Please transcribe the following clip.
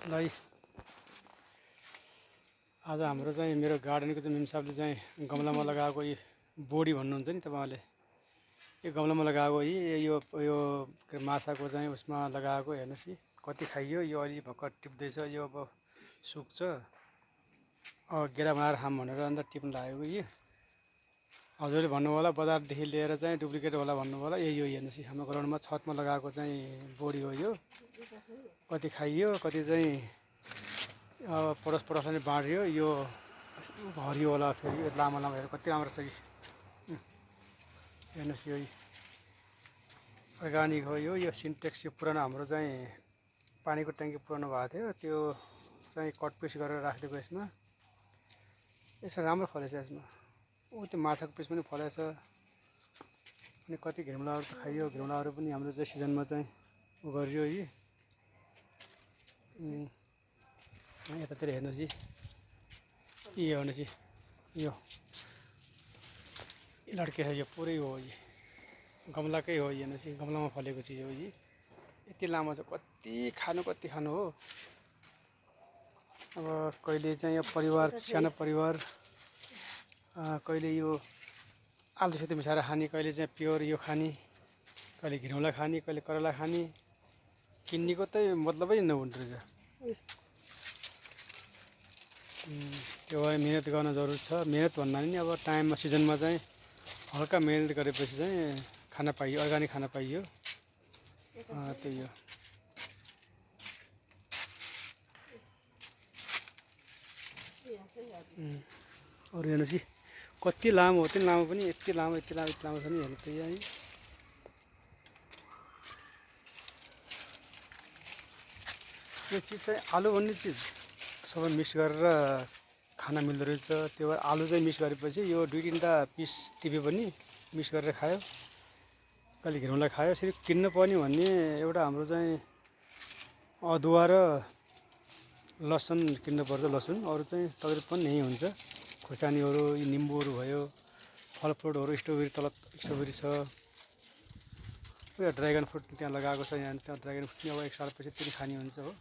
ल है, आज हाम्रो चाहिँ मेरो गार्डनको चाहिँ मिम साहबले चाहिँ गमलामा लगाएको यो बोडी भन्नुहुन्छ नि तपाईँले, यो गमलामा लगाएको यो यो माछाको चाहिँ उसमा लगाएको हेर्नुहोस् है, कति खाइयो। यो अलि भर्खर टिप्दैछ, यो अब सुक्छ, गेडा बनाएर खाम भनेर अन्त टिप्नु लागेको। यो हजुरले भन्नुभयो होला बजारदेखि लिएर चाहिँ डुप्लिकेट होला भन्नुभयो होला। यो हेर्नुहोस् है, हाम्रो ग्राउन्डमा छतमा लगाएको चाहिँ बोडी हो। यो कति खाइयो, कति चाहिँ पडोस पडोसले बाँड्यो। यो हरियो होला फेरि, लामो लामो हेर कति राम्रो छ कि हेर्नुहोस्। यो अर्ग्यानिक हो। यो सिन्टेक्स, यो पुरानो हाम्रो चाहिँ पानीको ट्याङ्की पुरानो भएको थियो, त्यो चाहिँ कटपिस गरेर राखिदिएको यसमा। यसमा राम्रो फलेछ यसमा। त्यो माछाको पिस पनि फलेछ। अनि कति घिर्मलाहरू त खाइयो। घिर्मलाहरू पनि हाम्रो चाहिँ सिजनमा चाहिँ उ गरियो। यतातिर हेर्नुहोस् है, यो हेर्नुहोस् है, यो लड्के छ। यो पुरै हो, यो गमलाकै हो। हेर्नुहोस् है, गमलामा फलेको चिज हो। यति लामो छ, कति खानु हो। अब कहिले चाहिँ यो परिवार, सानो परिवार, कहिले यो आलुसित मिसाएर खाने, कहिले चाहिँ प्योर यो खाने, कहिले घिर्मला खाने, कहिले करेला खाने। किन्नेको त मतलबै नहुँदो रहेछ। त्यो भए मिहिनेत गर्न जरुरी छ। मिहिनेत भन्दा नि अब टाइममा सिजनमा चाहिँ हल्का मिहिनेत गरेपछि चाहिँ खाना पाइयो, अर्ग्यानिक खाना पाइयो। त्यही हो। अरू हेर्नुहोस् है, कति लामो हो। त्यो लामो पनि यति लामो छ नि, हेर्नु त है। यो चिज चाहिँ आलु भन्ने चिज सबै मिक्स गरेर खाना मिल्दो रहेछ। त्यो भएर आलु चाहिँ मिक्स गरेपछि यो 2-3टा पिस टिपे पनि मिक्स गरेर खायो। कहिले घिर्मला खायो। यसरी किन्नु पर्ने भन्ने एउटा हाम्रो चाहिँ अदुवा र लसुन किन्नुपर्छ। लसुन अरू चाहिँ तपाईँले पनि यहीँ हुन्छ। खुर्सानीहरू, निम्बुहरू भयो, फलफ्रुटहरू, स्ट्रबेरी, तल स्ट्रबेरी छ। ड्रागन फ्रुट त्यहाँ लगाएको छ। यहाँ त्यहाँ ड्रागन फ्रुट पनि अब 1 सालपछि पनि खाने हुन्छ हो।